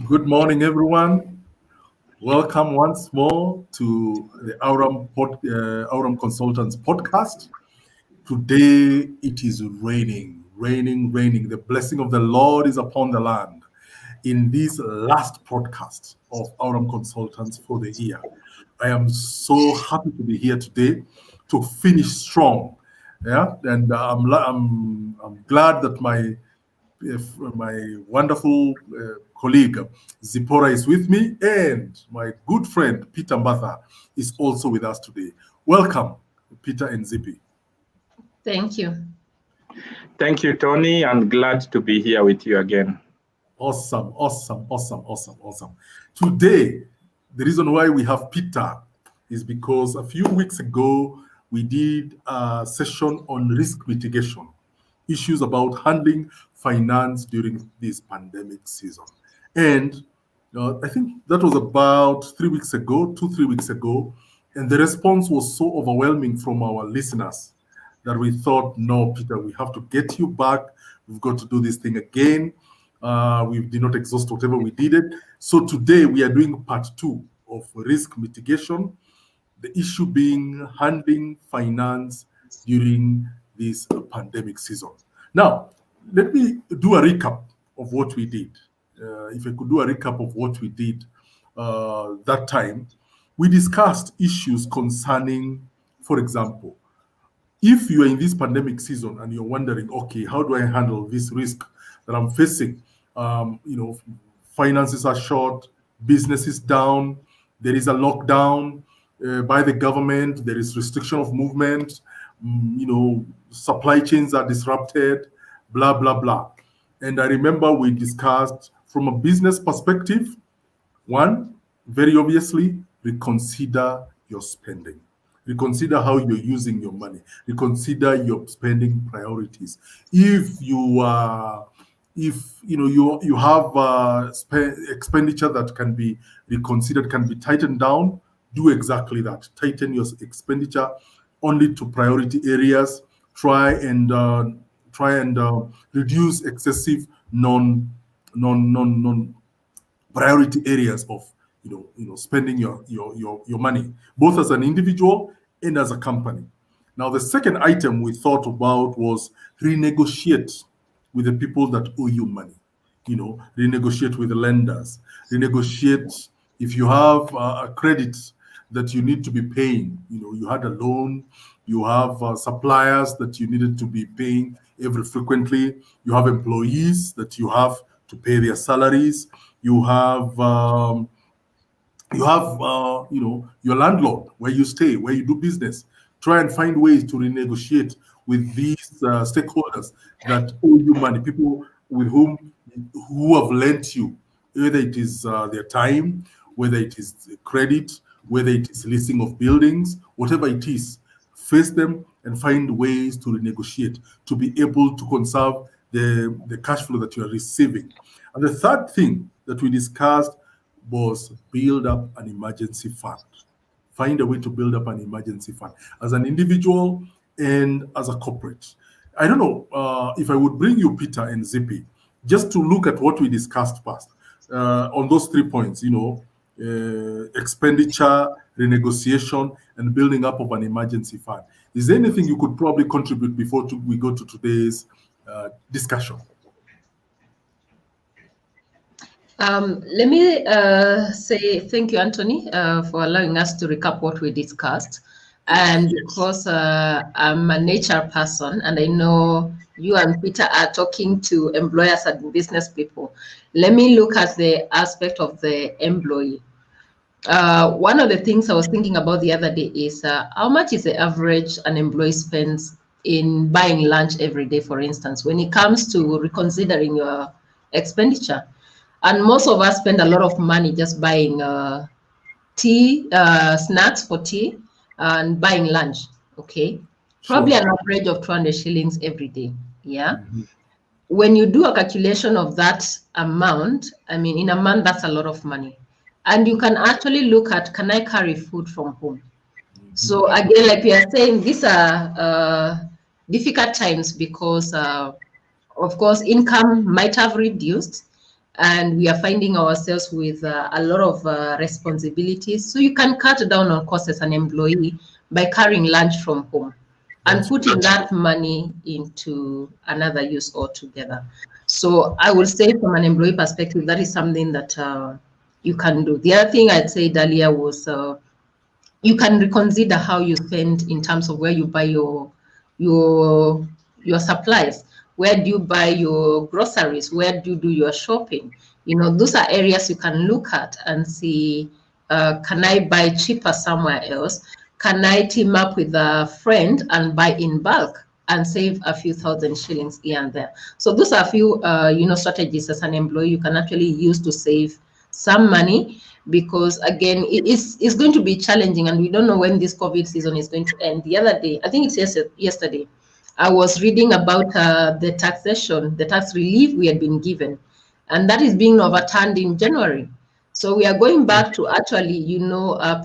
Good morning, everyone. Welcome once more to the Aurum Consultants podcast. Today it is raining, raining, raining. The blessing of the Lord is upon the land. In this last podcast of Aurum Consultants for the year, I am so happy to be here today to finish strong. Yeah, and I'm glad that my wonderful colleague Zipporah is with me, and my good friend Peter Mbatha is also with us today. Welcome, Peter and Zippy. Thank you. Thank you, Tony. I'm glad to be here with you again. Awesome. Today, the reason why we have Peter is because a few weeks ago we did a session on risk mitigation, issues about handling finance during this pandemic season. And I think that was about 3 weeks ago, 3 weeks ago. And the response was so overwhelming from our listeners that we thought, no, Peter, we have to get you back. We've got to do this thing again. We did not exhaust whatever we did it. So today we are doing part 2 of risk mitigation, the issue being handling finance during this pandemic season. Now, let me do a recap of what we did. If I could do a recap of what we did that time, we discussed issues concerning, for example, if you are in this pandemic season and you're wondering, okay, how do I handle this risk that I'm facing? Finances are short, business is down, there is a lockdown by the government, there is restriction of movement, supply chains are disrupted, blah, blah, blah. And I remember we discussed from a business perspective, one, very obviously, reconsider your spending. Reconsider how you're using your money. Reconsider your spending priorities. If you have expenditure that can be reconsidered, can be tightened down, do exactly that. Tighten your expenditure only to priority areas. Try and reduce excessive non priority areas of spending your money, both as an individual and as a company. Now, the second item we thought about was renegotiate with the people that owe you money. Renegotiate with the lenders. Renegotiate if you have a credit that you need to be paying. You had a loan. You have suppliers that you needed to be paying every frequently. You have employees that you have to pay their salaries. You have your landlord, where you stay, where you do business. Try and find ways to renegotiate with these stakeholders that owe you money, people who have lent you, whether it is their time, whether it is credit, whether it is leasing of buildings, whatever it is. Face them and find ways to renegotiate, to be able to conserve the cash flow that you are receiving. And the third thing that we discussed was build up an emergency fund. Find a way to build up an emergency fund as an individual and as a corporate. I don't know if I would bring you Peter and Zippy just to look at what we discussed first on those 3 points, expenditure, renegotiation, and building up of an emergency fund. Is there anything you could probably contribute before we go to today's discussion? Let me say thank you, Anthony, for allowing us to recap what we discussed. And because I'm a HR person and I know you and Peter are talking to employers and business people, let me look at the aspect of the employee. One of the things I was thinking about the other day is how much is the average an employee spends in buying lunch every day, for instance, when it comes to reconsidering your expenditure. And most of us spend a lot of money just buying tea, snacks for tea, and buying lunch, okay? Probably an average of 200 shillings every day, yeah? Mm-hmm. When you do a calculation of that amount, I mean, in a month, that's a lot of money. And you can actually look at, can I carry food from home? Mm-hmm. So again, like we are saying, these are difficult times because, of course, income might have reduced. and we are finding ourselves with a lot of responsibilities. So you can cut down on costs as an employee by carrying lunch from home and putting that money into another use altogether. So I would say from an employee perspective, that is something that you can do. The other thing I'd said earlier was you can reconsider how you spend in terms of where you buy your supplies. Where do you buy your groceries? Where do you do your shopping? You know, those are areas you can look at and see, can I buy cheaper somewhere else? Can I team up with a friend and buy in bulk and save a few thousand shillings here and there? So those are a few, strategies as an employee you can actually use to save some money, because again, it's going to be challenging, and we don't know when this COVID season is going to end. The other day, I think it's yesterday, I was reading about the taxation, the tax relief we had been given, and that is being overturned in January. So we are going back to actually,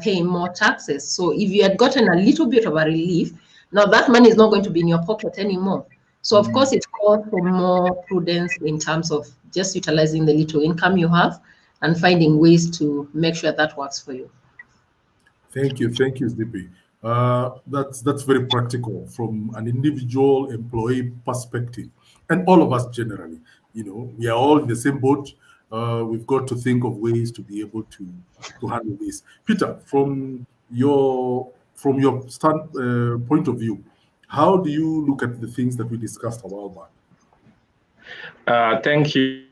paying more taxes. So if you had gotten a little bit of a relief, now that money is not going to be in your pocket anymore. So of course, it calls for more prudence in terms of just utilizing the little income you have and finding ways to make sure that works for you. Thank you, Zippy. That's very practical from an individual employee perspective, and all of us generally. You know, we are all in the same boat. We've got to think of ways to be able to handle this. Peter, from your point of view, how do you look at the things that we discussed a while back? Thank you,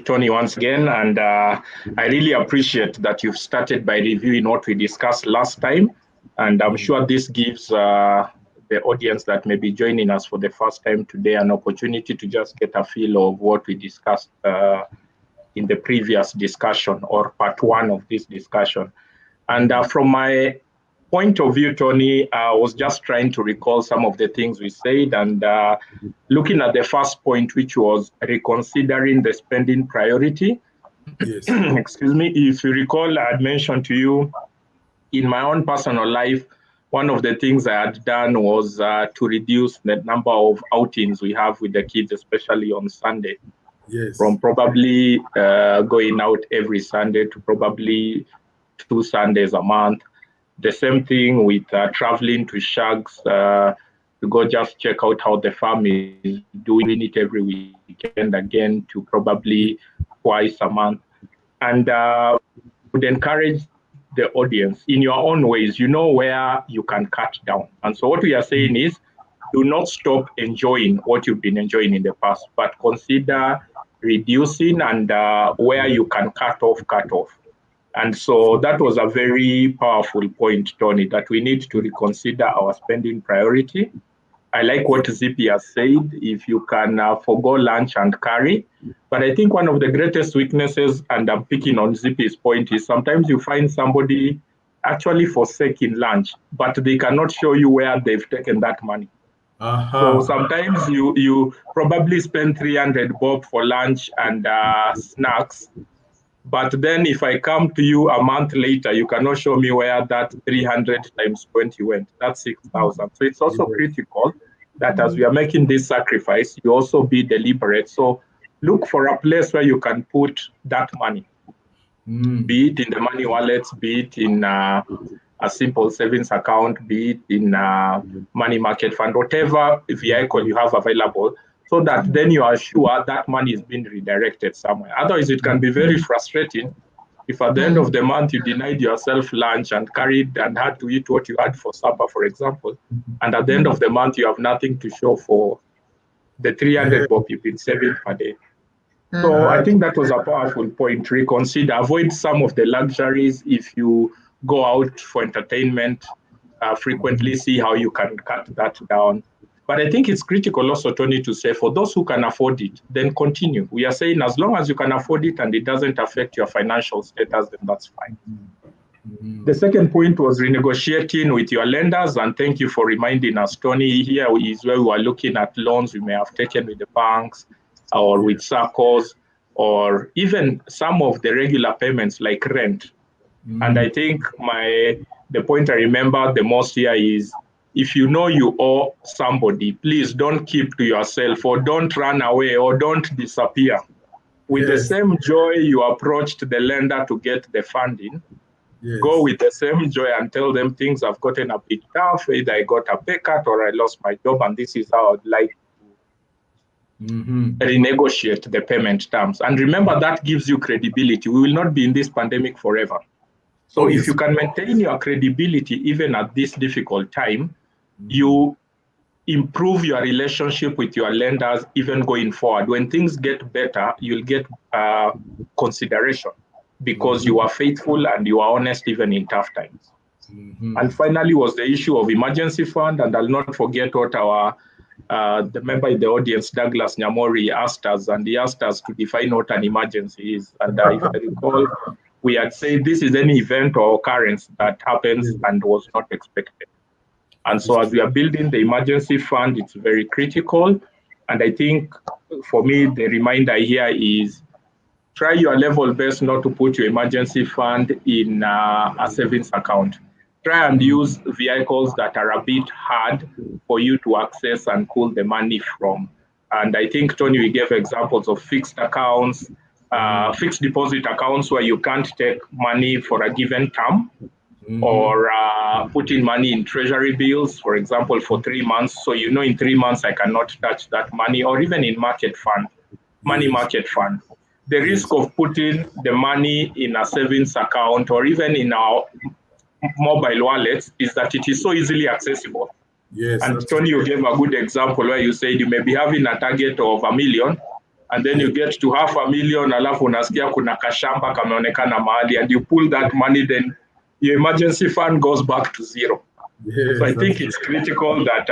Tony, once again. And I really appreciate that you've started by reviewing what we discussed last time. And I'm sure this gives the audience that may be joining us for the first time today an opportunity to just get a feel of what we discussed in the previous discussion, or part one of this discussion. And from my point of view, Tony, I was just trying to recall some of the things we said, and looking at the first point, which was reconsidering the spending priority. Yes. Excuse me. If you recall, I had mentioned to you in my own personal life, one of the things I had done was to reduce the number of outings we have with the kids, especially on Sunday. Yes. From probably going out every Sunday to probably 2 Sundays a month. The same thing with traveling to shags to go just check out how the farm is doing it every weekend, again to probably twice a month. And would encourage the audience in your own ways, you know where you can cut down. And so what we are saying is, do not stop enjoying what you've been enjoying in the past, but consider reducing, and where you can cut off. And so that was a very powerful point, Tony, that we need to reconsider our spending priority. I like what Zippy has said, if you can forgo lunch and carry. But I think one of the greatest weaknesses, and I'm picking on Zippy's point, is sometimes you find somebody actually forsaking lunch, but they cannot show you where they've taken that money. So sometimes you probably spend 300 bob for lunch and snacks, but then if I come to you a month later, you cannot show me where that 300 times 20 went. That's 6,000. So it's also critical that as we are making this sacrifice, you also be deliberate. So look for a place where you can put that money, be it in the money wallets, be it in a simple savings account, be it in a money market fund, whatever vehicle you have available, so that then you are sure that money is being redirected somewhere. Otherwise, it can be very frustrating if at the end of the month you denied yourself lunch and carried and had to eat what you had for supper, for example, and at the end of the month you have nothing to show for the 300 bob you've been saving per day. So I think that was a powerful point. Reconsider, avoid some of the luxuries. If you go out for entertainment frequently, see how you can cut that down. But I think it's critical also, Tony, to say for those who can afford it, then continue. We are saying as long as you can afford it and it doesn't affect your financial status, then that's fine. The second point was renegotiating with your lenders, and thank you for reminding us, Tony. Here is where we are looking at loans we may have taken with the banks or with SACCOs, or even some of the regular payments like rent. And I think the point I remember the most here is, if you know you owe somebody, please don't keep to yourself, or don't run away, or don't disappear. With the Yes. same joy you approached the lender to get the funding, go Yes. with the same joy and tell them things have gotten a bit tough. Either I got a pay cut or I lost my job, and this is how I'd like Mm-hmm. renegotiate the payment terms. And remember, that gives you credibility. We will not be in this pandemic forever. So if you Obviously. can maintain your credibility even at this difficult time, Mm-hmm. you improve your relationship with your lenders even going forward. When things get better, you'll get consideration because Mm-hmm. you are faithful and you are honest even in tough times. Mm-hmm. And finally was the issue of emergency fund, and I'll not forget what our the member in the audience, Douglas Nyamori, asked us, and he asked us to define what an emergency is. And if I recall, we had said this is any event or occurrence that happens Yes, and was not expected. And that is so as true. we are building the emergency fund, it's very critical. And I think for me, the reminder here is try your level best not to put your emergency fund in a savings account. Try and Mm-hmm. use vehicles that are a bit hard for you to access and pull the money from. And I think, Tony, we gave examples of fixed accounts, fixed deposit accounts where you can't take money for a given term, Mm-hmm. or putting money in treasury bills, for example, for 3 months. So you know in 3 months I cannot touch that money, or even in market fund, money Yes. market fund. The risk Yes. of putting the money in a savings account or even in our mobile wallets is that it is so easily accessible. Yes, And that's Tony, true. you gave a good example where you said you may be having a target of 1 million, and then Yes. you get to 500,000, alafu unasikia kuna kashamba kameonekana mahali, and you pull that money, then your emergency fund goes back to zero. So I Yes, that's think true. it's critical that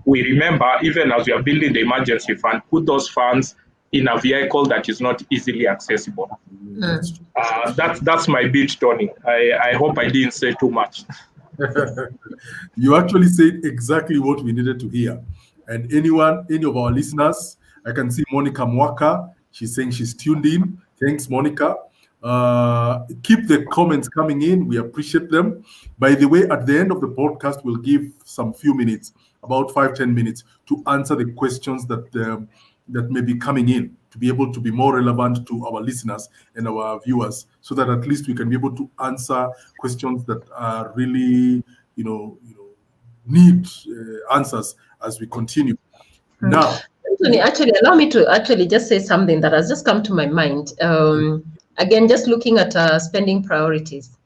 we remember, even as we are building the emergency fund, put those funds in a vehicle that is not easily accessible. That's true. That's my bit, Tony. I hope I didn't say too much. You actually said exactly what we needed to hear. And anyone, any of our listeners, I can see Monica Mwaka. She's saying she's tuned in. Thanks, Monica. Keep the comments coming in. We appreciate them. By the way, at the end of the podcast, we'll give some few minutes, about 5-10 minutes, to answer the questions that may be coming in, to be able to be more relevant to our listeners and our viewers, so that at least we can be able to answer questions that are really, need answers as we continue. Now, Anthony, actually, allow me to actually just say something that has just come to my mind. Again, just looking at spending priorities.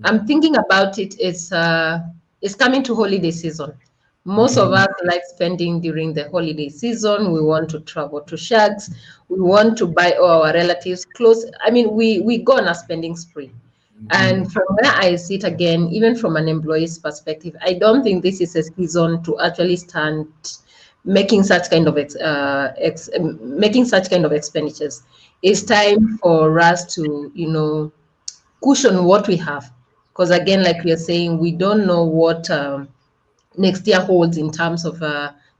I'm thinking about it. It's coming to holiday season. Most of mhm, us like spending during the holiday season. We want to travel to shags. We want to buy all our relatives clothes. I mean, we go on a spending spree. And mhm, from where I sit again, even from an employee's perspective, I don't think this is a season to actually stand making such kind of making such kind of expenditures. It's time for us to, cushion what we have, because again, like we are saying, we don't know what next year holds in terms of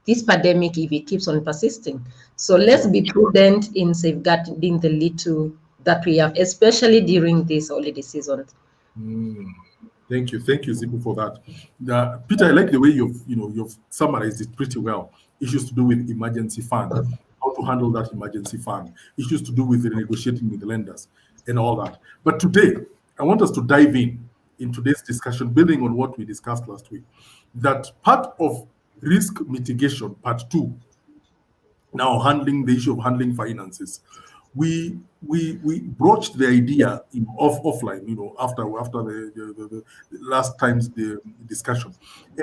this pandemic if it keeps on persisting. So let's sure. be prudent in safeguarding the little that we have, especially during this holiday season. Mm. Thank you, Zipu, for that. Peter, I like the way you've summarized it pretty well. Issues to do with emergency fund, how to handle that emergency fund, issues to do with renegotiating with the lenders, and all that. But today, I want us to dive in today's discussion, building on what we discussed last week. That part of risk mitigation, part two, now handling the issue of handling finances, we broached the idea offline, after the last time's the discussion,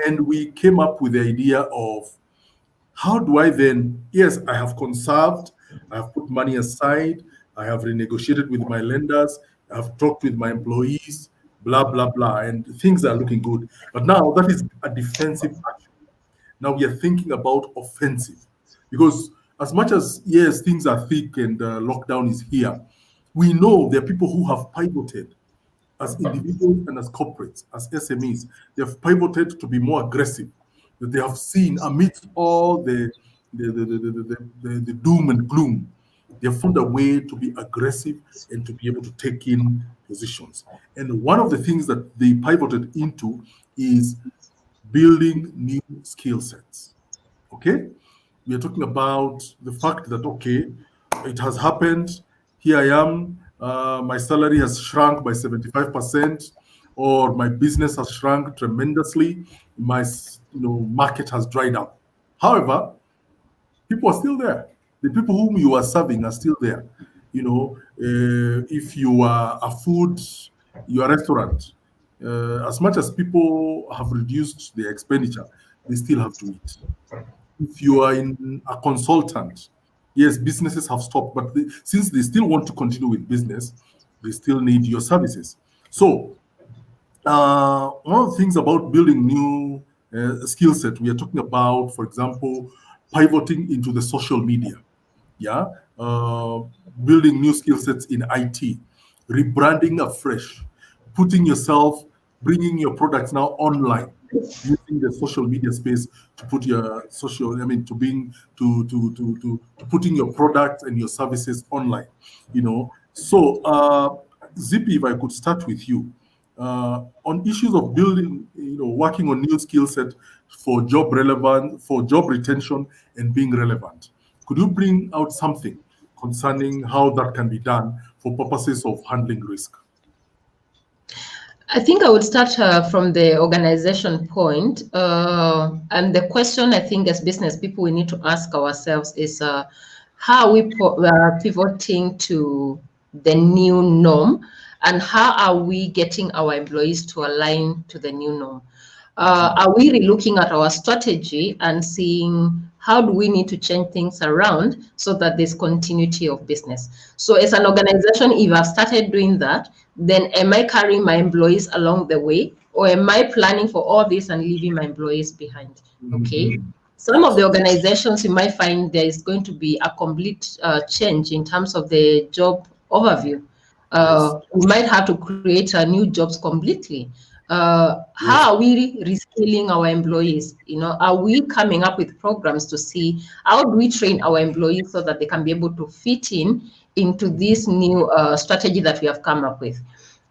and we came up with the idea of how do I then, yes, I have conserved, I have put money aside, I have renegotiated with my lenders, I have talked with my employees, blah blah blah, and things are looking good, but now that is a defensive action. Now we are thinking about offensive, because as much as, yes, things are thick and lockdown is here, we know there are people who have pivoted as individuals and as corporates, as SMEs. They have pivoted to be more aggressive. That they have seen amidst all the doom and gloom, they have found a way to be aggressive and to be able to take in positions. And one of the things that they pivoted into is building new skill sets. Okay? We are talking about the fact that, okay, it has happened. Here I am, my salary has shrunk by 75%, or my business has shrunk tremendously, my market has dried up. However, people are still there. The people whom you are serving are still there. If you are a food, you are a restaurant, as much as people have reduced their expenditure, they still have to eat. If you are in a consultant, yes, businesses have stopped, but since they still want to continue with business, they still need your services. So, one of the things about building new skill set, we are talking about, for example, pivoting into the social media, yeah, uh, building new skill sets in IT, rebranding afresh, putting yourself, bringing your products now online, using the social media space to put your social, I mean, to being to putting your products and your services online. So Zippy, if I could start with you on issues of building, working on new skill set for job relevant, for job retention and being relevant. Could you bring out something concerning how that can be done for purposes of handling risk? I think I would start from the organization point. And the question I think as business people we need to ask ourselves is how are we pivoting to the new norm, and how are we getting our employees to align to the new norm? Are we relooking at our strategy and seeing how do we need to change things around so that there's continuity of business? So as an organization, if I've started doing that, then am I carrying my employees along the way, or am I planning for all this and leaving my employees behind? Okay. Mhm. Some of the organizations you might find there is going to be a complete change in terms of the job overview. Yes. We might have to create new jobs completely. Yes. How are we reskilling our employees? Are we coming up with programs to see how do we train our employees so that they can be able to fit into this new strategy that we have come up with?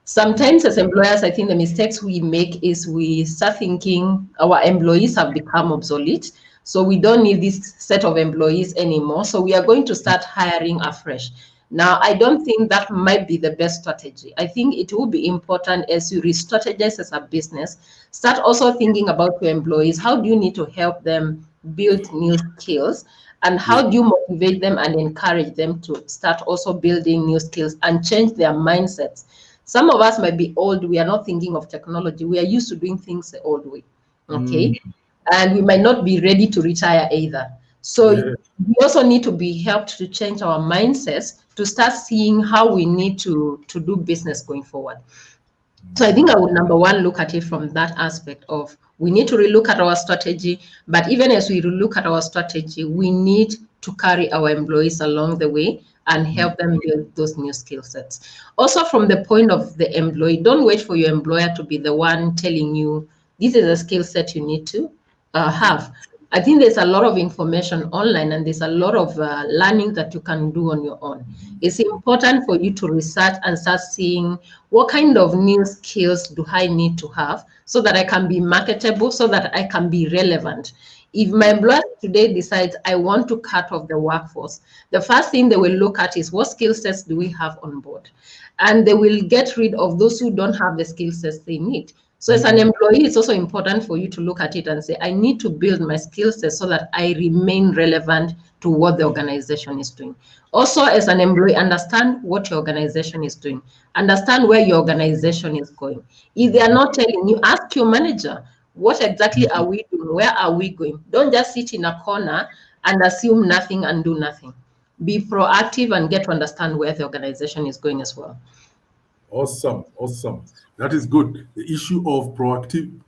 Sometimes as employers, I think the mistakes we make is we start thinking our employees have become obsolete, so we don't need this set of employees anymore. So we are going to start hiring afresh. Now, I don't think that might be the best strategy. I think it will be important as you re-strategize as a business, start also thinking about your employees. How do you need to help them build new skills? And Yes. how do you motivate them and encourage them to start also building new skills and change their mindsets? Some of us might be old. We are not thinking of technology. We are used to doing things the old way. Mm. Okay. And we might not be ready to retire either. So Yeah. we also need to be helped to change our mindsets to start seeing how we need to do business going forward. So I think I would, number one, look at it from that aspect of we need to relook at our strategy. But even as we relook at our strategy, we need to carry our employees along the way and help them build those new skill sets. Also, from the point of the employee, don't wait for your employer to be the one telling you this is a skill set you need to have. I think there's a lot of information online, and there's a lot of learning that you can do on your own. It's important for you to research and start seeing what kind of new skills do I need to have so that I can be marketable, so that I can be relevant. If my employer today decides I want to cut off the workforce, the first thing they will look at is what skill sets do we have on board? And they will get rid of those who don't have the skill sets they need. So as an employee, it's also important for you to look at it and say, I need to build my skill set so that I remain relevant to what the organization is doing. Also, as an employee, understand what your organization is doing. Understand where your organization is going. If they are not telling you, ask your manager, what exactly are we doing? Where are we going? Don't just sit in a corner and assume nothing and do nothing. Be proactive and get to understand where the organization is going as well. Awesome, awesome. That is good. The issue of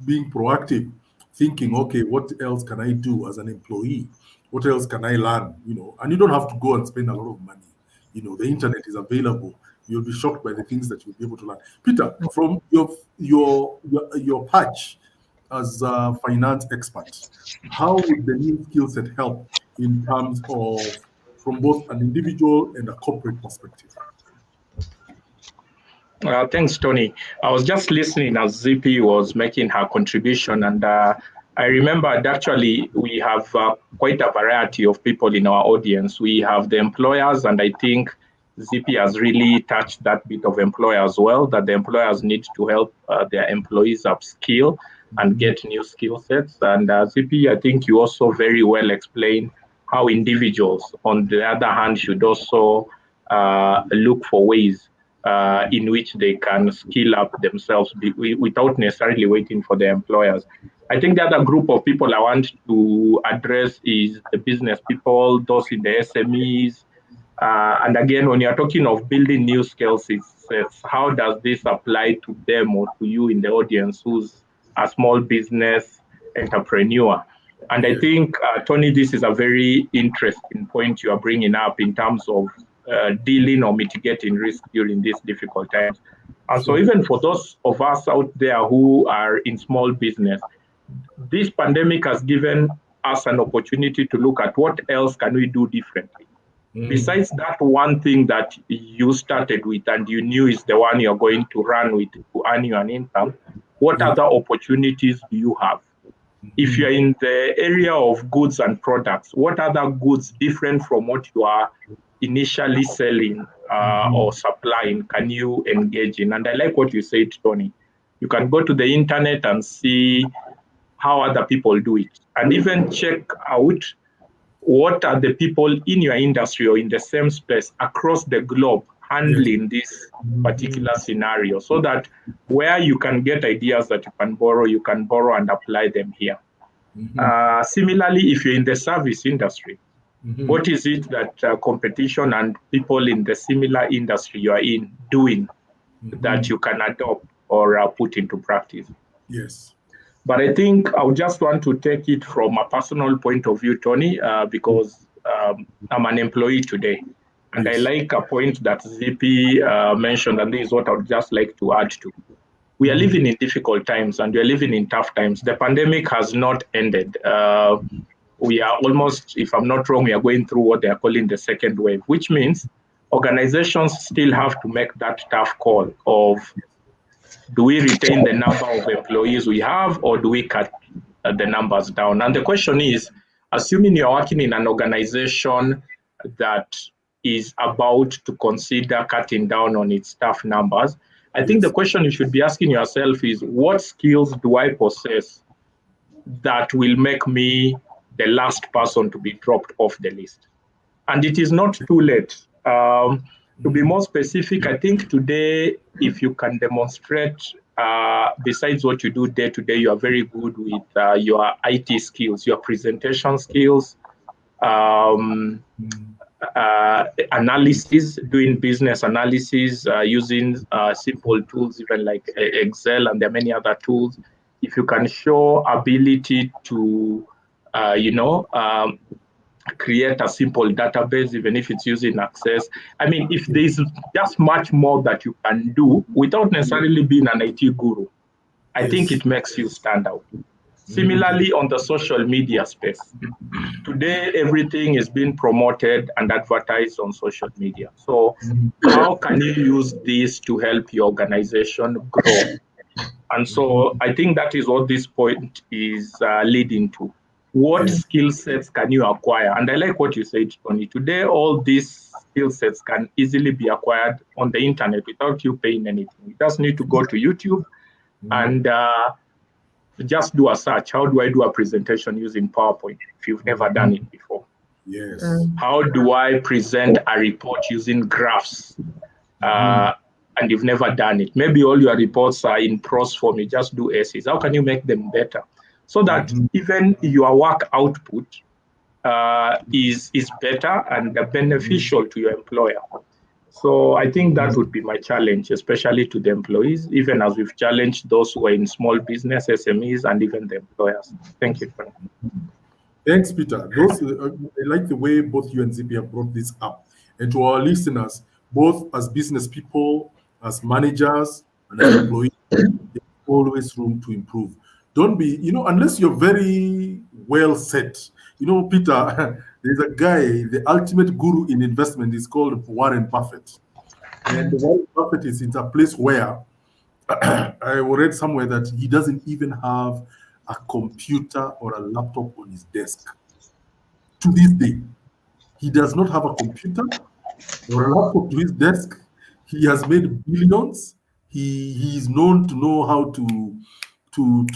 being proactive, thinking, okay, what else can I do as an employee? What else can I learn? And you don't have to go and spend a lot of money. The internet is available. You'll be shocked by the things that you'll be able to learn. Peter, from your patch as a finance expert, how would the new skill set help in terms of from both an individual and a corporate perspective? Thanks, Tony. I was just listening as ZP was making her contribution, and I remembered actually we have quite a variety of people in our audience. We have the employers, and I think ZP has really touched that bit of employer as well, that the employers need to help their employees upskill and get new skill sets. And ZP, I think you also very well explained how individuals, on the other hand, should also look for ways in which they can skill up themselves without necessarily waiting for their employers. I think the other group of people I want to address is the business people, those in the SMEs. And again, when you're talking of building new skill sets, how does this apply to them or to you in the audience who's a small business entrepreneur? And I think, Tony, this is a very interesting point you are bringing up in terms of dealing or mitigating risk during these difficult times. And so even for those of us out there who are in small business, this pandemic has given us an opportunity to look at what else can we do differently. Besides that one thing that you started with and you knew is the one you're going to run with to earn you an income, what other opportunities do you have? If you're in the area of goods and products, what other goods different from what you are initially selling or supplying can you engage in? And I like what you said, Tony. You can go to the internet and see how other people do it, and even check out what are the people in your industry or in the same space across the globe handling this particular scenario, so that where you can get ideas that you can borrow and apply them here. Similarly, if you're in the service industry, what is it that competition and people in the similar industry you are in doing that you can adopt or put into practice? Yes. But I think I would just want to take it from a personal point of view, Tony, because I'm an employee today. And I like a point that ZP mentioned, and this is what I would just like to add to. We are living in difficult times and we are living in tough times. The pandemic has not ended. We are almost, if I'm not wrong, we are going through what they are calling the second wave, which means organizations still have to make that tough call of, do we retain the number of employees we have, or do we cut the numbers down? And the question is, assuming you're working in an organization that is about to consider cutting down on its staff numbers, I think the question you should be asking yourself is, what skills do I possess that will make me the last person to be dropped off the list? And it is not too late. To be more specific, I think today, if you can demonstrate, besides what you do day to day, you are very good with your IT skills, your presentation skills, analysis, doing business analysis, using simple tools, even like Excel, and there are many other tools. If you can show ability to, create a simple database, even if it's using Access. I mean, if there's just much more that you can do without necessarily being an IT guru, I think it makes you stand out. Similarly, on the social media space, today everything is being promoted and advertised on social media. So how can you use this to help your organization grow? And so I think that is what this point is leading to. What skill sets can you acquire? And I like what you said, Tony. Today, all these skill sets can easily be acquired on the internet without you paying anything. You just need to go to YouTube and just do a search. How do I do a presentation using PowerPoint if you've never done it before? Yes. How do I present a report using graphs? And you've never done it. Maybe all your reports are in prose form. You just do essays. How can you make them better? So that even your work output is better and beneficial to your employer. So I think that would be my challenge, especially to the employees, even as we've challenged those who are in small business, SMEs, and even the employers. Thank you. Thanks, Peter. I like the way both you and ZP have brought this up. And to our listeners, both as business people, as managers, and as employees, there's always room to improve. Don't be, unless you're very well set. Peter, there's a guy, the ultimate guru in investment is called Warren Buffett. And Warren Buffett is in a place where I read somewhere that he doesn't even have a computer or a laptop on his desk. To this day, he does not have a computer or a laptop to his desk. He has made billions. He is known to know how to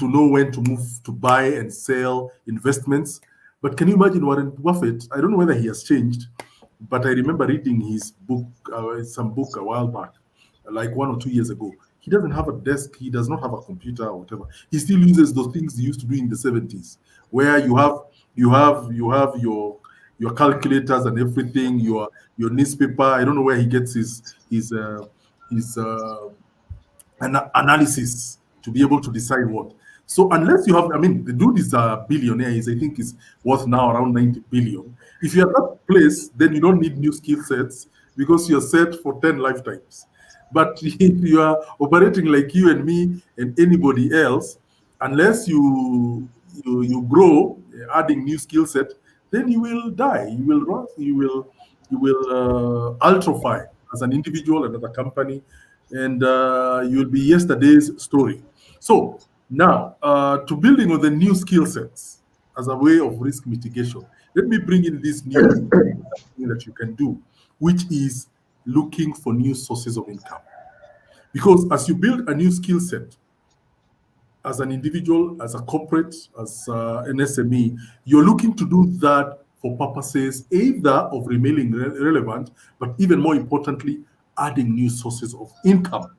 know when to move to buy and sell investments. But can you imagine Warren Buffett? I don't know whether he has changed, but I remember reading his book, some book a while back, like 1 or 2 years ago. He doesn't have a desk. He does not have a computer or whatever. He still uses those things he used to do in the 70s, where you have your calculators and everything, your newspaper. I don't know where he gets his analysis to be able to decide what. So unless you have, I mean, the dude is a billionaire. I think is worth now around 90 billion. If you're at that place, then you don't need new skill sets because you're set for 10 lifetimes. But if you are operating like you and me and anybody else, unless you grow, adding new skill set, then you will die. You will rot. You will ultrafy as an individual and as a company, and you'll be yesterday's story. So now, to building on the new skill sets as a way of risk mitigation, let me bring in this new thing that you can do, which is looking for new sources of income. Because as you build a new skill set, as an individual, as a corporate, as an SME, you're looking to do that for purposes either of remaining relevant, but even more importantly, adding new sources of income.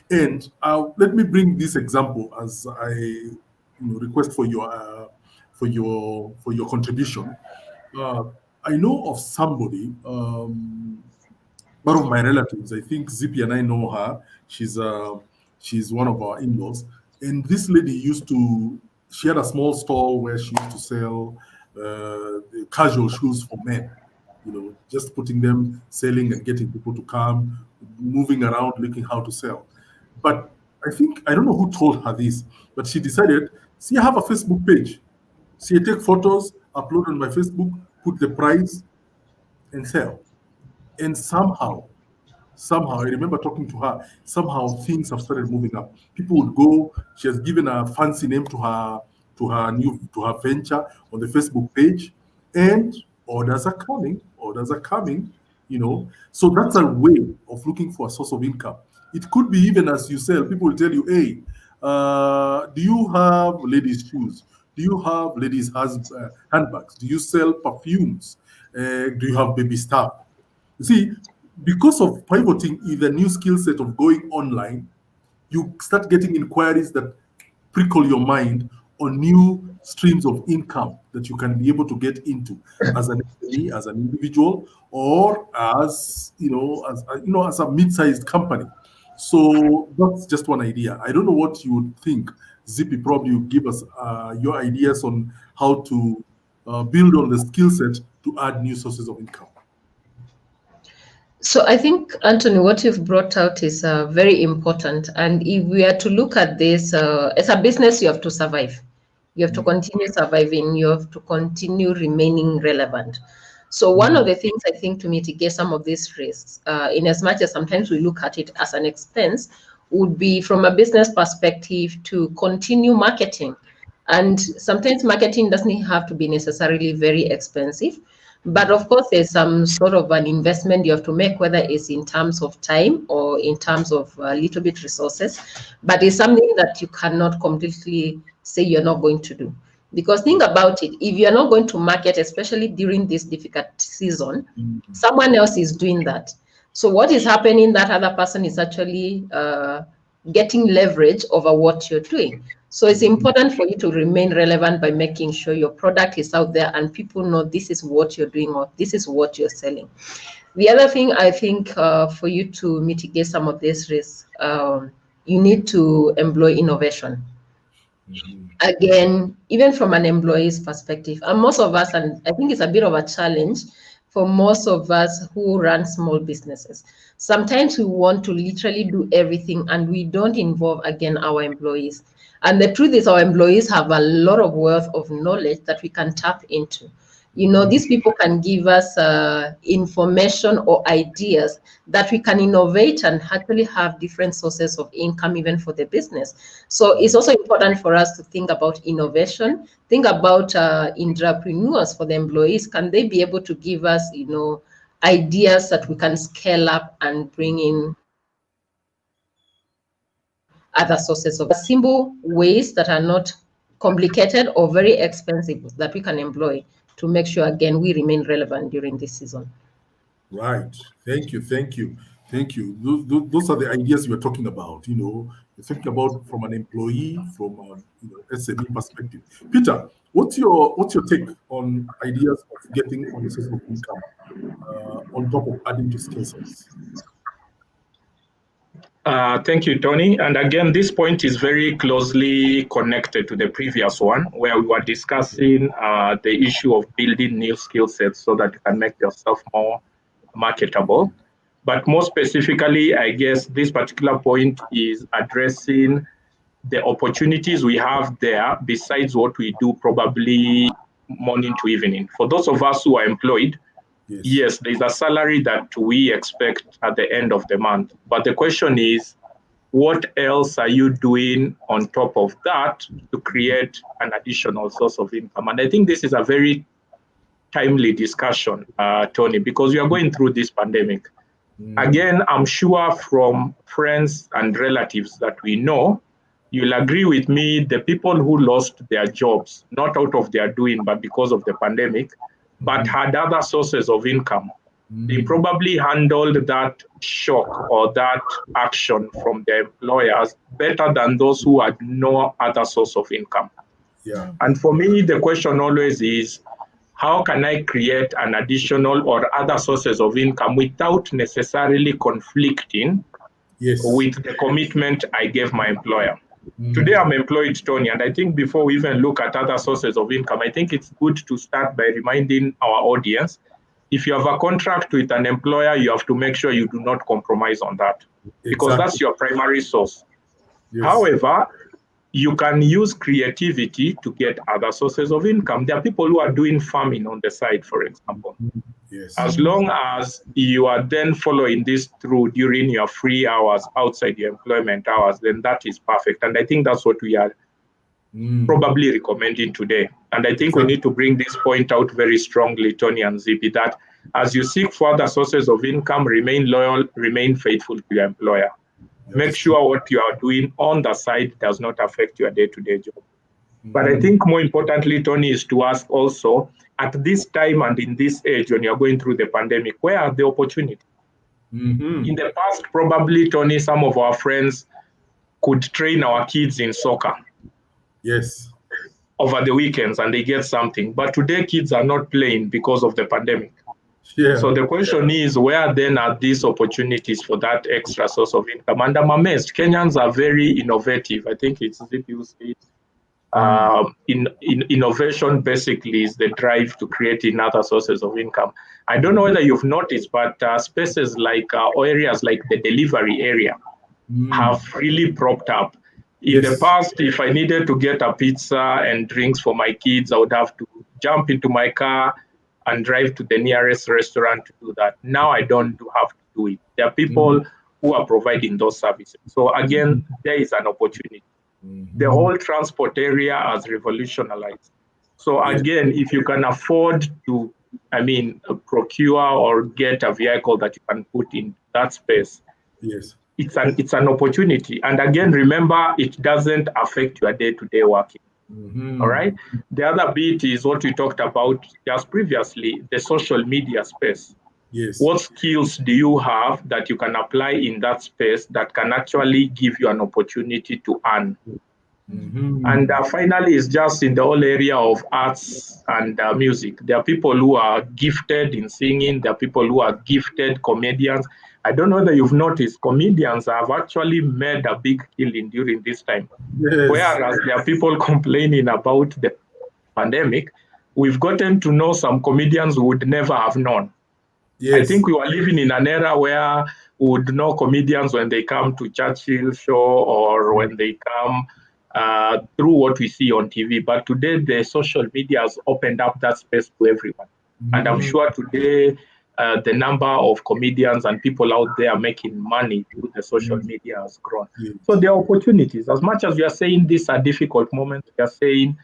And let me bring this example as I request for your contribution. Uh, I know of somebody. One of my relatives, I think Zippy and I know her. She's one of our in-laws, and this lady used to. She had a small stall where she used to sell casual shoes for men. Just putting them, selling, and getting people to come, moving around, looking how to sell. But I don't know who told her this, but she decided, see, I have a Facebook page. See, I take photos, upload on my Facebook, put the price, and sell. And somehow, I remember talking to her, somehow things have started moving up. People would go, she has given a fancy name to her venture on the Facebook page, and orders are coming. So that's a way of looking for a source of income. It could be even as you sell, people will tell you, hey, do you have ladies' shoes? Do you have ladies' handbags? Do you sell perfumes? Do you have baby stuff? You see, because of pivoting in the new skill set of going online, you start getting inquiries that prickle your mind on new streams of income that you can be able to get into as an SME, as an individual, or as a mid-sized company. So that's just one idea. I don't know what you would think. Zippy probably will give us your ideas on how to build on the skill set to add new sources of income. So I think, Anthony, what you've brought out is very important. And if we are to look at this, as a business, you have to survive. You have to continue surviving. You have to continue remaining relevant. So one of the things I think to mitigate some of these risks, in as much as sometimes we look at it as an expense, would be from a business perspective to continue marketing. And sometimes marketing doesn't have to be necessarily very expensive. But of course, there's some sort of an investment you have to make, whether it's in terms of time or in terms of a little bit resources. But it's something that you cannot completely say you're not going to do. Because think about it, if you're not going to market, especially during this difficult season, someone else is doing that. So what is happening, that other person is actually getting leverage over what you're doing. So it's important for you to remain relevant by making sure your product is out there and people know this is what you're doing or this is what you're selling. The other thing I think for you to mitigate some of these risks, you need to employ innovation. Again, even from an employee's perspective, and most of us, and I think it's a bit of a challenge for most of us who run small businesses. Sometimes we want to literally do everything and we don't involve, again, our employees. And the truth is our employees have a lot of wealth of knowledge that we can tap into. These people can give us information or ideas that we can innovate and actually have different sources of income even for the business. So it's also important for us to think about innovation, think about entrepreneurs for the employees. Can they be able to give us, ideas that we can scale up and bring in other sources of simple ways that are not complicated or very expensive that we can employ to make sure, again, we remain relevant during this season. Right. Thank you. Thank you. Thank you. Those are the ideas we're talking about. You're thinking about from an employee, from an SME perspective. Peter, what's your take on ideas of getting other sources of income on top of adding to skill sets? Thank you, Tony. And again, this point is very closely connected to the previous one, where we were discussing the issue of building new skill sets so that you can make yourself more marketable. But more specifically, I guess this particular point is addressing the opportunities we have there besides what we do probably morning to evening. For those of us who are employed, yes, there's a salary that we expect at the end of the month. But the question is, what else are you doing on top of that to create an additional source of income? And I think this is a very timely discussion, Tony, because we are going through this pandemic. Again, I'm sure from friends and relatives that we know, you'll agree with me, the people who lost their jobs, not out of their doing, but because of the pandemic, but had other sources of income, they probably handled that shock or that action from their employers better than those who had no other source of income. Yeah. And for me, the question always is, how can I create an additional or other sources of income without necessarily conflicting with the commitment I gave my employer? Today, I'm employed, Tony, and I think before we even look at other sources of income, I think it's good to start by reminding our audience, if you have a contract with an employer, you have to make sure you do not compromise on that, because that's your primary source. However, you can use creativity to get other sources of income. There are people who are doing farming on the side, for example. As long as you are then following this through during your free hours outside your employment hours, then that is perfect. And I think that's what we are probably recommending today. And I think we need to bring this point out very strongly, Tony and Zippy, that as you seek for other sources of income, remain loyal, remain faithful to your employer. Make sure what you are doing on the side does not affect your day-to-day job. But I think more importantly, Tony, is to ask also, at this time and in this age, when you're going through the pandemic, where are the opportunities? In the past, probably, Tony, some of our friends could train our kids in soccer. Over the weekends, and they get something. But today, kids are not playing because of the pandemic. So the question is, where then are these opportunities for that extra source of income? And I'm amazed, Kenyans are very innovative. I think it's innovation basically is the drive to creating other sources of income. I don't know whether you've noticed, but spaces like areas like the delivery area have really propped up. In the past, if I needed to get a pizza and drinks for my kids, I would have to jump into my car and drive to the nearest restaurant to do that. Now I don't have to do it. There are people who are providing those services. So again, there is an opportunity. The whole transport area has revolutionized. So again, if you can afford to, procure or get a vehicle that you can put in that space, it's an opportunity. And again, remember, it doesn't affect your day-to-day working. All right. The other bit is what we talked about just previously, the social media space. What skills do you have that you can apply in that space that can actually give you an opportunity to earn? And finally, it's just in the whole area of arts and music. There are people who are gifted in singing. There are people who are gifted comedians. I don't know whether you've noticed, comedians have actually made a big killing during this time. Whereas there are people complaining about the pandemic, we've gotten to know some comedians we would never have known. I think we were living in an era where we would know comedians when they come to Churchill show or when they come through what we see on TV. But today, the social media has opened up that space to everyone. And I'm sure today, the number of comedians and people out there making money through the social media has grown. So there are opportunities. As much as we are saying these are difficult moments, we are saying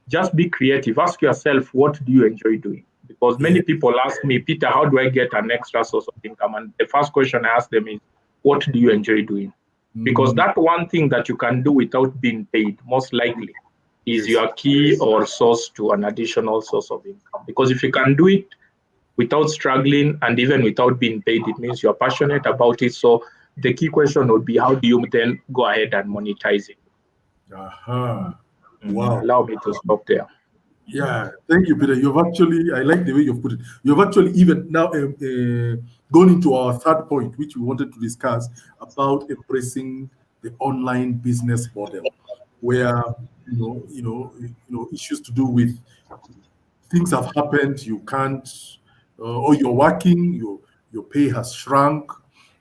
just be creative. Ask yourself, what do you enjoy doing? Because many people ask me, Peter, how do I get an extra source of income? And the first question I ask them is, what do you enjoy doing? Because that one thing that you can do without being paid, most likely, is your key or source to an additional source of income. Because if you can do it without struggling and even without being paid, it means you're passionate about it. So the key question would be, how do you then go ahead and monetize it? Wow. Allow me to stop there. Yeah, thank you, Peter. You've actually, I like the way you've put it. You've actually even now gone into our third point, which we wanted to discuss about embracing the online business model, where issues to do with things have happened, you can't, or you're working, your pay has shrunk,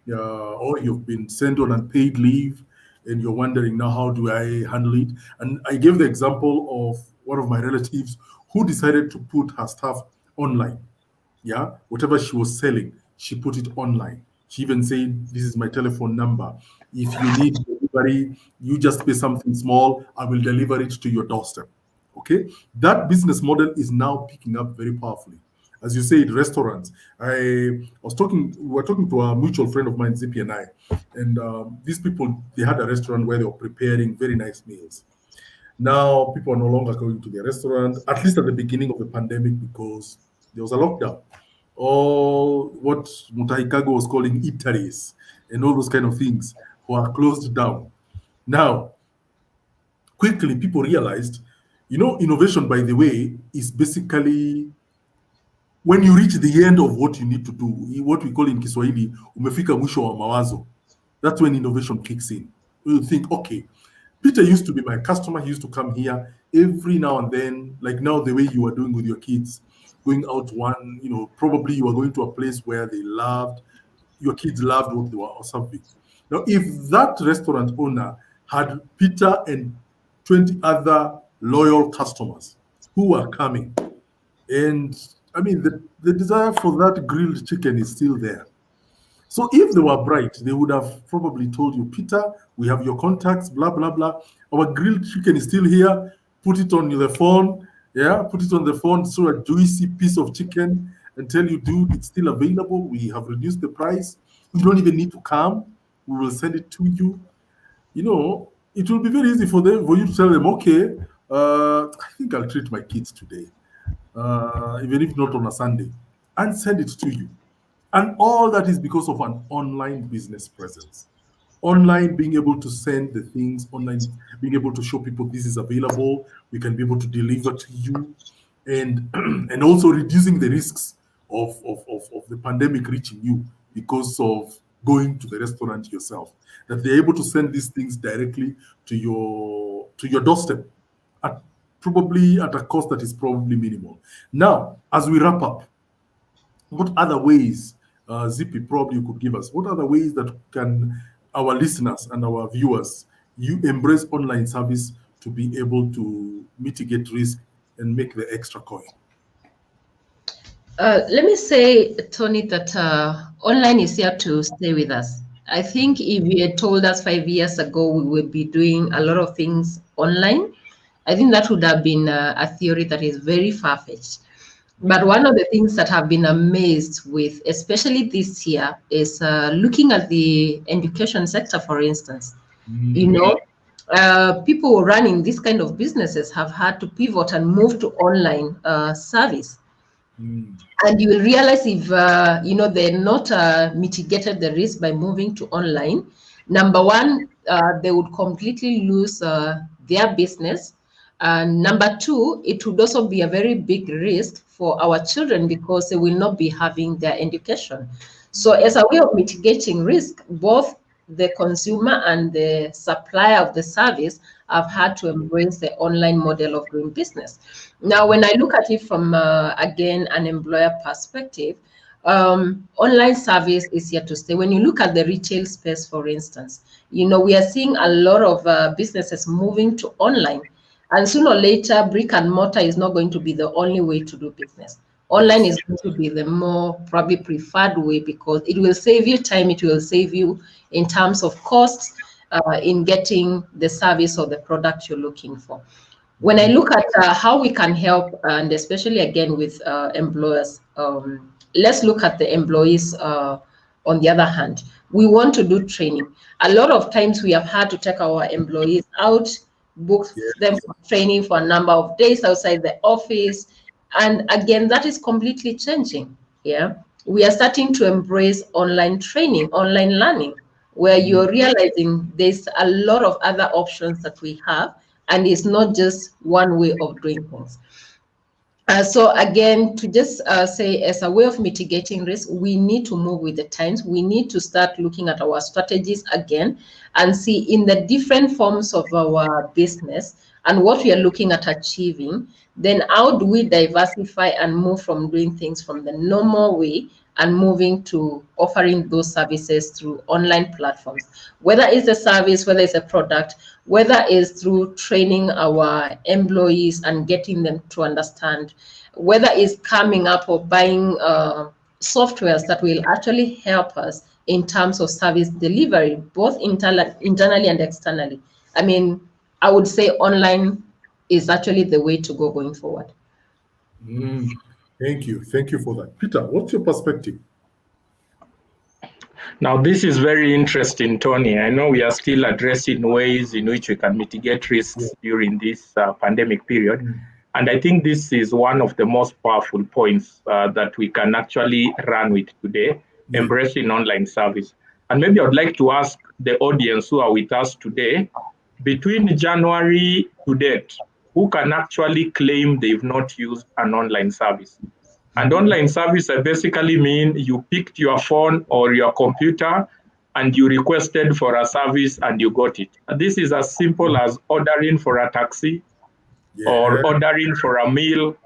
or you've been sent on unpaid leave, and you're wondering now, how do I handle it? And I gave the example of one of my relatives who decided to put her stuff online. Yeah, whatever she was selling, she put it online. She even said, "This is my telephone number. If you need delivery, you just pay something small. I will deliver it to your doorstep." Okay, that business model is now picking up very powerfully. As you said, restaurants. We were talking to a mutual friend of mine, Zippy and I, and these people, they had a restaurant where they were preparing very nice meals. Now people are no longer going to the restaurant, at least at the beginning of the pandemic, because there was a lockdown. All what Mutaikago was calling eateries and all those kind of things were closed down. Now, quickly people realized, innovation, by the way, is basically when you reach the end of what you need to do, what we call in Kiswahili, umefika mwisho wa mawazo. That's when innovation kicks in. You think, okay, Peter used to be my customer. He used to come here every now and then, like now the way you are doing with your kids, going out one, probably you are going to a place where your kids loved what they were serving. Now, if that restaurant owner had Peter and 20 other loyal customers who were coming, and I mean, the desire for that grilled chicken is still there. So if they were bright, they would have probably told you, Peter, we have your contacts, blah, blah, blah. Our grilled chicken is still here. Put it on the phone. Yeah, put it on the phone. So a juicy piece of chicken and tell you, dude, it's still available. We have reduced the price. You don't even need to come. We will send it to you. It will be very easy for you to tell them, okay, I think I'll treat my kids today, even if not on a Sunday, and send it to you. And all that is because of an online business presence. Online being able to send the things, online being able to show people this is available, we can be able to deliver to you, and and also reducing the risks of the pandemic reaching you because of going to the restaurant yourself. That they're able to send these things directly to your doorstep, at probably at a cost that is probably minimal. Now, as we wrap up, what other ways, Zippy, probably you could give us? What other ways that can our listeners and our viewers you embrace online service to be able to mitigate risk and make the extra coin? Let me say, Tony, that online is here to stay with us. I think if you had told us 5 years ago we would be doing a lot of things online, I think that would have been a theory that is very far-fetched. But one of the things that I've been amazed with, especially this year, is looking at the education sector, for instance. People running this kind of businesses have had to pivot and move to online service. And you will realize if they're not mitigated the risk by moving to online. Number one, they would completely lose their business. And number two, it would also be a very big risk for our children because they will not be having their education. So as a way of mitigating risk, both the consumer and the supplier of the service have had to embrace the online model of doing business. Now, when I look at it from, again, an employer perspective, online service is here to stay. When you look at the retail space, for instance, we are seeing a lot of businesses moving to online. And sooner or later, brick and mortar is not going to be the only way to do business. Online is going to be the more probably preferred way because it will save you time, it will save you in terms of costs in getting the service or the product you're looking for. When I look at how we can help, and especially again with employers, let's look at the employees on the other hand. We want to do training. A lot of times we have had to take our employees out, book them Yes. for training for a number of days outside the office. And again, that is completely changing. Yeah. We are starting to embrace online training, online learning, where you're realizing there's a lot of other options that we have, and it's not just one way of doing things. So again, to just say, as a way of mitigating risk, we need to move with the times. We need to start looking at our strategies again and see in the different forms of our business and what we are looking at achieving, then how do we diversify and move from doing things from the normal way and moving to offering those services through online platforms, whether it's a service, whether it's a product, whether it's through training our employees and getting them to understand, whether it's coming up or buying softwares that will actually help us in terms of service delivery, both internally and externally. I mean, I would say online is actually the way to go going forward. Thank you. Thank you for that. Peter, what's your perspective? Now, this is very interesting, Tony. I know we are still addressing ways in which we can mitigate risks during this pandemic period. And I think this is one of the most powerful points that we can actually run with today, embracing online service. And maybe I'd like to ask the audience who are with us today, between January to date, who can actually claim they've not used an online service? And online service, I basically mean you picked your phone or your computer and you requested for a service and you got it. This is as simple as ordering for a taxi or ordering for a meal,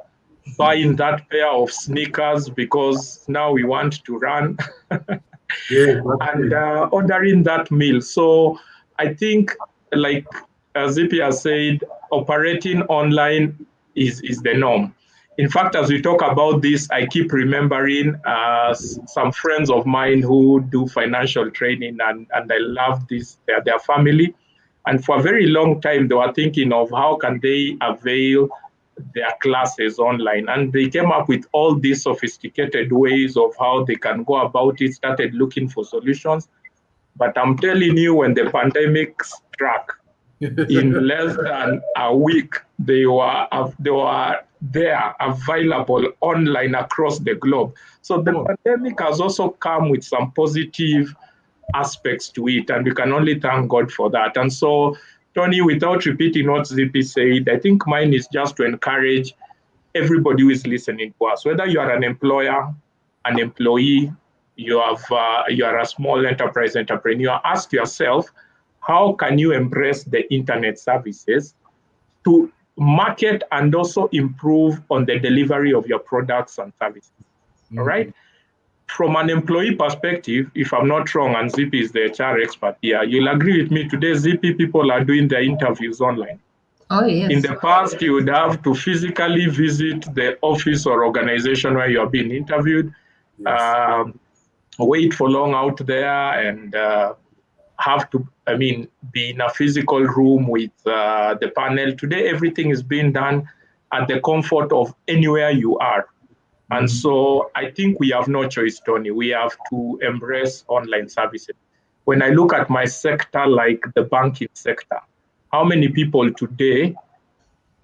buying that pair of sneakers because now we want to run, and ordering that meal. So I think, like Zippy has said, operating online is the norm. In fact, as we talk about this, I keep remembering some friends of mine who do financial training, and I love this, their family. And for a very long time, they were thinking of how can they avail their classes online. And they came up with all these sophisticated ways of how they can go about it, started looking for solutions. But I'm telling you, when the pandemic struck, in less than a week, they were there available online across the globe. So the pandemic has also come with some positive aspects to it, and we can only thank God for that. And so, Tony, without repeating what Zippy said, I think mine is just to encourage everybody who is listening to us, whether you are an employer, an employee, you are a small enterprise entrepreneur, ask yourself, how can you embrace the internet services to market and also improve on the delivery of your products and services? All right. From an employee perspective, if I'm not wrong, and Zippy is the HR expert here, you'll agree with me today, Zippy, people are doing their interviews online. Oh, yes. In the past, you would have to physically visit the office or organization where you're being interviewed, wait for long out there, and have to, be in a physical room with the panel. Today, everything is being done at the comfort of anywhere you are. And so I think we have no choice, Tony. We have to embrace online services. When I look at my sector, like the banking sector, how many people today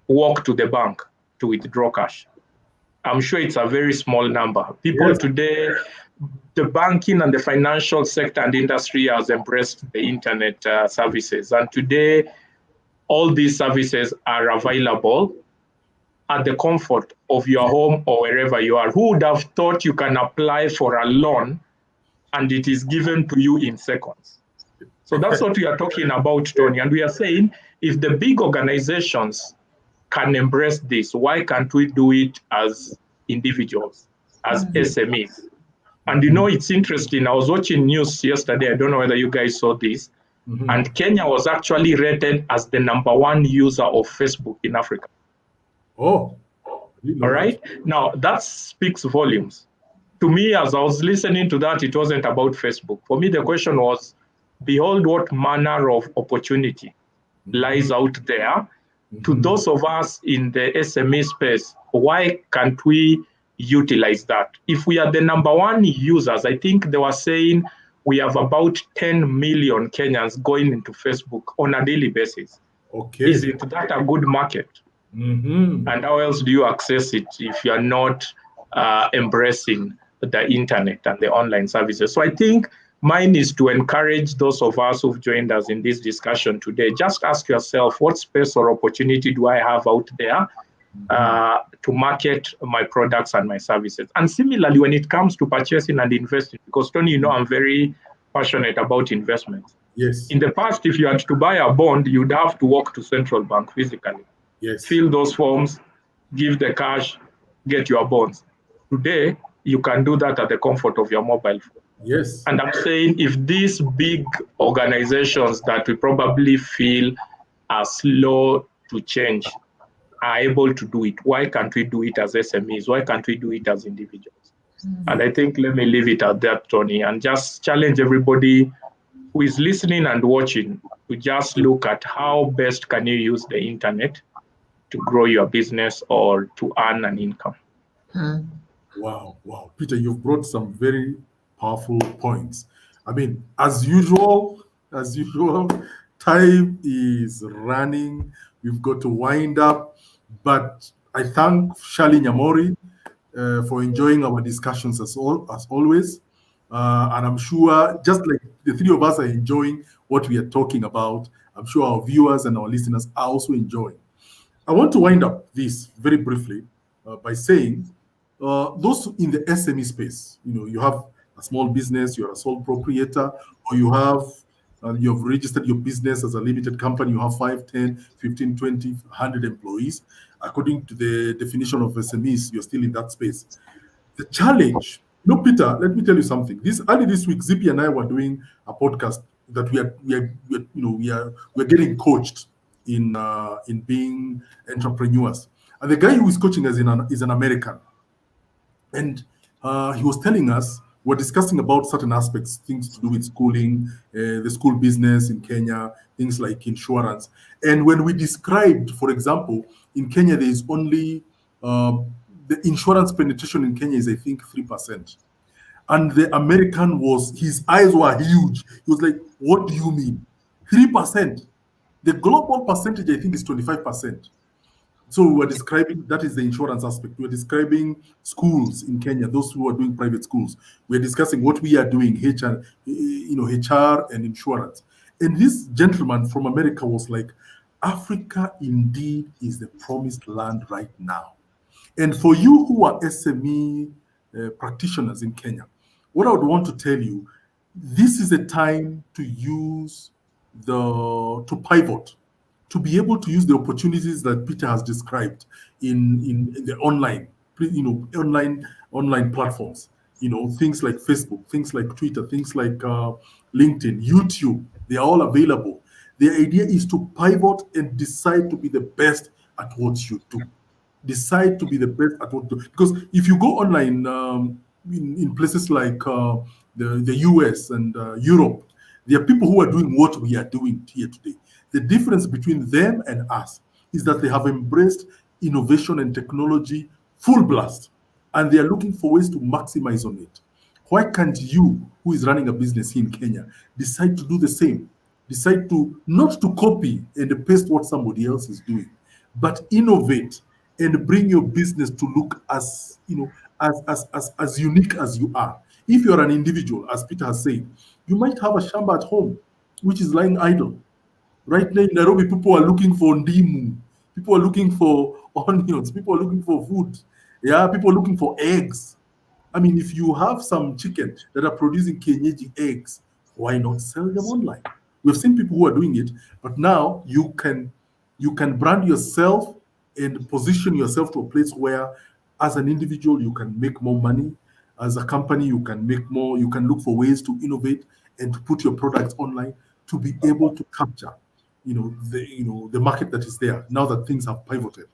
walk to the bank to withdraw cash? I'm sure it's a very small number. People today, the banking and the financial sector and the industry has embraced the internet services. And today, all these services are available at the comfort of your home or wherever you are. Who would have thought you can apply for a loan and it is given to you in seconds? So that's what we are talking about, Tony. And we are saying, if the big organizations can embrace this, why can't we do it as individuals, as SMEs? And it's interesting. I was watching news yesterday. I don't know whether you guys saw this. And Kenya was actually rated as the #1 user of Facebook in Africa. Oh, all right. Now, that speaks volumes. To me, as I was listening to that, it wasn't about Facebook. For me, the question was, behold, what manner of opportunity lies out there To those of us in the SME space, why can't we utilize that? If we are the number one users, I think they were saying we have about 10 million Kenyans going into Facebook on a daily basis. Okay. Isn't that a good market? And how else do you access it if you are not embracing the internet and the online services? So I think mine is to encourage those of us who've joined us in this discussion today. Just ask yourself, what space or opportunity do I have out there to market my products and my services? And similarly, when it comes to purchasing and investing, because Tony, I'm very passionate about investments. Yes. In the past, if you had to buy a bond, you'd have to walk to central bank physically. Yes. Fill those forms, give the cash, get your bonds. Today, you can do that at the comfort of your mobile phone. Yes. And I'm saying if these big organizations that we probably feel are slow to change are able to do it, why can't we do it as SMEs? Why can't we do it as individuals? And I think let me leave it at that, Tony, and just challenge everybody who is listening and watching to just look at how best can you use the internet to grow your business or to earn an income. Wow, wow. Peter, you've brought some very powerful points. I mean, as usual, time is running. We've got to wind up. But I thank Shali Nyamori for enjoying our discussions as always. And I'm sure, just like the three of us are enjoying what we are talking about, I'm sure our viewers and our listeners are also enjoying. I want to wind up this very briefly by saying those in the SME space, you have a small business, you're a sole proprietor, or you've registered your business as a limited company, you have 5, 10, 15, 20, 100 employees. According to the definition of SMEs, you're still in that space. The challenge, Peter, let me tell you something. Early this week, Zippy and I were doing a podcast that we're getting coached in being entrepreneurs. And the guy who is coaching us is an American. And he was telling us, we're discussing about certain aspects, things to do with schooling, the school business in Kenya, things like insurance. And when we described, for example, in Kenya, there is only the insurance penetration in Kenya is, I think, 3%. And the American his eyes were huge. He was like, what do you mean? 3%. The global percentage, I think, is 25%. So we were describing, that is the insurance aspect. We were describing schools in Kenya, those who are doing private schools. We're discussing what we are doing, HR and insurance. And this gentleman from America was like, Africa indeed is the promised land right now. And for you who are SME practitioners in Kenya, what I would want to tell you, this is a time to to pivot, to be able to use the opportunities that Peter has described in the online platforms, things like Facebook, things like Twitter, things like LinkedIn, YouTube, they are all available. The idea is to pivot and decide to be the best at what you do. Decide to be the best at what you do. Because if you go online in places like the US and Europe, there are people who are doing what we are doing here today. The difference between them and us is that they have embraced innovation and technology full blast, and they are looking for ways to maximize on it. Why can't you, who is running a business here in Kenya, decide to do the same? Decide to not to copy and paste what somebody else is doing, but innovate and bring your business to look as as unique as you are. If you're an individual, as Peter has said, you might have a shamba at home which is lying idle. Right now in Nairobi, people are looking for ndimu, people are looking for onions, people are looking for food. Yeah, people are looking for eggs. I mean, if you have some chicken that are producing kienyeji eggs, why not sell them online? We've seen people who are doing it, but now you can brand yourself and position yourself to a place where, as an individual, you can make more money. As a company, you can make more. You can look for ways to innovate and to put your products online to be able to capture, the market that is there now that things have pivoted.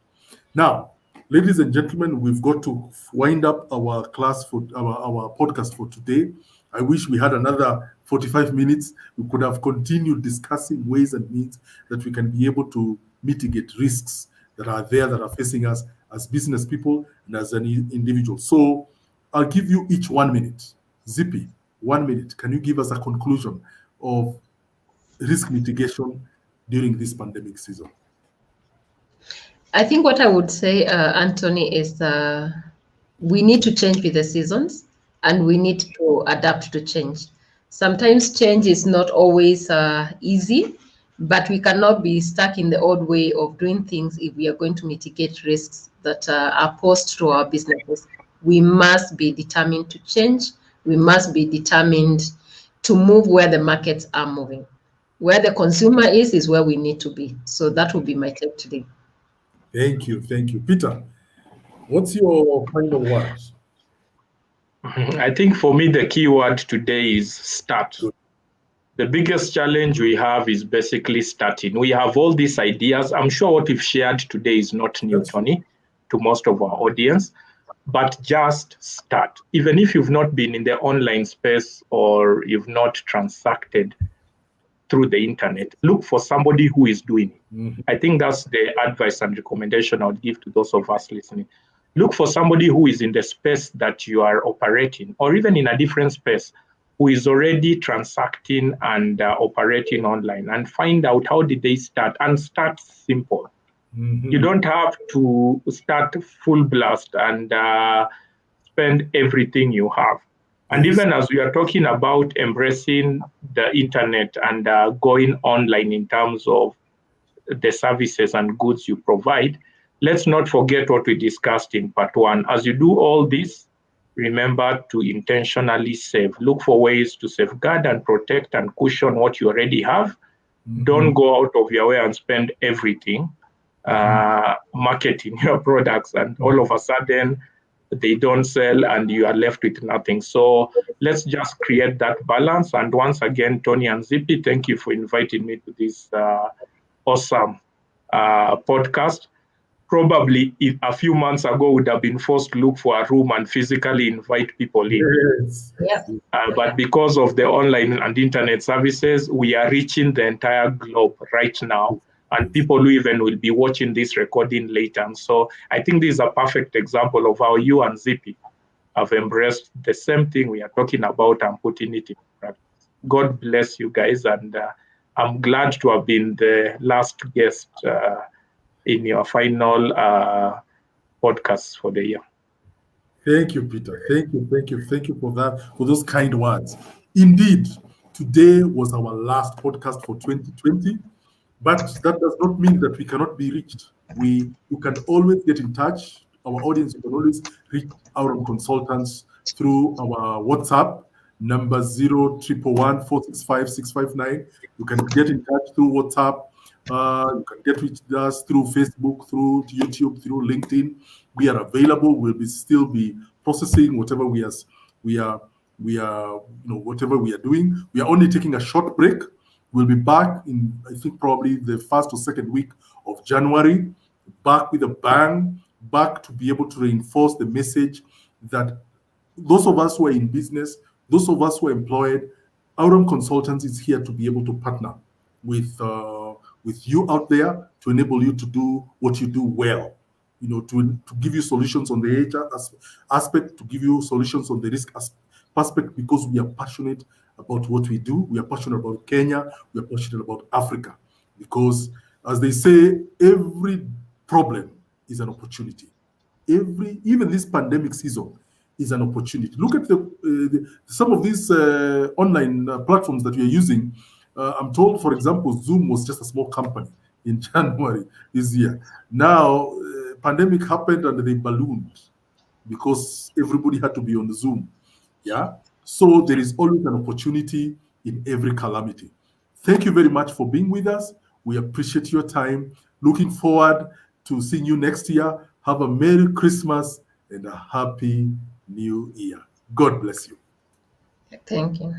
Now, ladies and gentlemen, we've got to wind up our class for our podcast for today. I wish we had another 45 minutes. We could have continued discussing ways and means that we can be able to mitigate risks that are there that are facing us as business people and as an individual. So I'll give you each 1 minute. Zippy, 1 minute. Can you give us a conclusion of risk mitigation during this pandemic season? I think what I would say, Anthony, is we need to change with the seasons and we need to adapt to change. Sometimes change is not always easy, but we cannot be stuck in the old way of doing things if we are going to mitigate risks that are posed to our businesses. We must be determined to change. We must be determined to move where the markets are moving. Where the consumer is where we need to be. So that will be my take today. Thank you. Thank you. Peter, what's your final words? I think for me, the key word today is start. Good. The biggest challenge we have is basically starting. We have all these ideas. I'm sure what we've shared today is not new, Tony, to most of our audience, but just start. Even if you've not been in the online space or you've not transacted through the internet, look for somebody who is doing it. Mhm. I think that's the advice and recommendation I would give to those of us listening. Look for somebody who is in the space that you are operating, or even in a different space, who is already transacting and operating online, and find out how did they start, and start simple. Mhm. You don't have to start full blast and spend everything you have. And Yes. even as we are talking about embracing the internet and going online in terms of the services and goods you provide, let's not forget what we discussed in part one. As you do all this, remember to intentionally save. Look for ways to safeguard and protect and cushion what you already have. Don't go out of your way and spend everything marketing your products, and all of a sudden they don't sell and you are left with nothing. So let's just create that balance. And once again, Tony and Zippy, thank you for inviting me to this awesome podcast. Probably if a few months ago would have been forced to look for a room and physically invite people in. Yes. Yeah. But because of the online and internet services, we are reaching the entire globe right now, and people who even will be watching this recording later. And so I think this is a perfect example of how you and Zippy have embraced the same thing we are talking about and putting it in practice. God bless you guys, and I'm glad to have been the last guest in your final podcast for the year. Thank you, Peter. Thank you, thank you, thank you for that, for those kind words. Indeed, today was our last podcast for 2020, but that does not mean that we cannot be reached. You can always get in touch. Our audience, you can always reach our consultants through our WhatsApp number 0111465659. You can get in touch through WhatsApp. You can get with us through Facebook, through YouTube, through LinkedIn. We are available. We'll still be processing whatever we are, whatever we are doing. We are only taking a short break. We'll be back in, I think, probably the first or second week of January, back with a bang, back to be able to reinforce the message that those of us who are in business, those of us who are employed, Aurum Consultants is here to be able to partner with you out there to enable you to do what you do well. To give you solutions on the HR aspect, to give you solutions on the risk aspect, because we are passionate about what we do. We are passionate about Kenya. We are passionate about Africa. Because, as they say, every problem is an opportunity. Even this pandemic season is an opportunity. Look at some of these online platforms that we are using. I'm told, for example, Zoom was just a small company in January this year. Now, pandemic happened and they ballooned because everybody had to be on Zoom. Yeah. So there is always an opportunity in every calamity. Thank you very much for being with us. We appreciate your time. Looking forward to seeing you next year. Have a Merry Christmas and a Happy New Year. God bless you. Thank you.